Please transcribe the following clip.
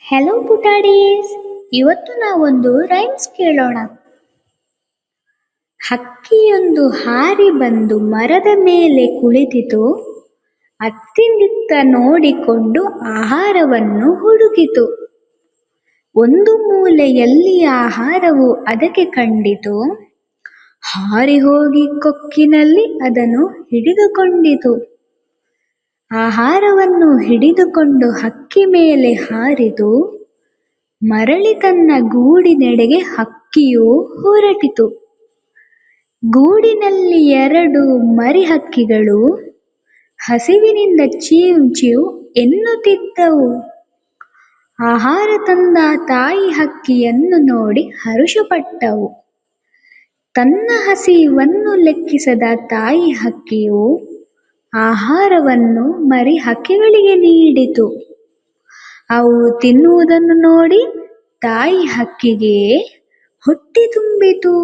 Hello ಪುಟಾಡೀಸ್. ಇವತ್ತು ನಾವೊಂದು rhymes ಕೇಳೋಣ. ಹಕ್ಕಿಯೊಂದು ಹಾರಿ ಬಂದು ಮರದ ಮೇಲೆ ಕುಳಿತಿತು. ಅತ್ತಿಂದಿತ್ತ ನೋಡಿಕೊಂಡು ಆಹಾರವನ್ನು ಹುಡುಕಿತು. ಒಂದು ಮೂಲೆಯಲ್ಲಿ ಆಹಾರವು ಅದಕ್ಕೆ ಕಂಡಿತು. ಹಾರಿ ಹೋಗಿ ಕೊಕ್ಕಿನಲ್ಲಿ ಅದನ್ನು ಹಿಡಿದುಕೊಂಡಿತು. ಆಹಾರವನ್ನು ಹಿಡಿದುಕೊಂಡು ಹಕ್ಕಿ ಮೇಲೆ ಹಾರಿತು. ಮರಳಿ ತನ್ನ ಗೂಡಿನೆಡೆಗೆ ಹಕ್ಕಿಯು ಹೊರಟಿತು. ಗೂಡಿನಲ್ಲಿ ಎರಡು ಮರಿ ಹಕ್ಕಿಗಳು ಹಸಿವಿನಿಂದ ಚೀವ್ ಚೀವ್ ಎನ್ನುತ್ತಿದ್ದವು. ಆಹಾರ ತಂದ ತಾಯಿ ಹಕ್ಕಿಯನ್ನು ನೋಡಿ ಹರುಷಪಟ್ಟವು. ತನ್ನ ಹಸಿವನ್ನು ಲೆಕ್ಕಿಸದ ತಾಯಿ ಹಕ್ಕಿಯು ಆಹಾರವನ್ನು ಮರಿ ಹಕ್ಕಿಗಳಿಗೆ ನೀಡಿತು. ಅವು ತಿನ್ನುವುದನ್ನು ನೋಡಿ ತಾಯಿ ಹಕ್ಕಿಗೆ ಹೊಟ್ಟೆ ತುಂಬಿತು.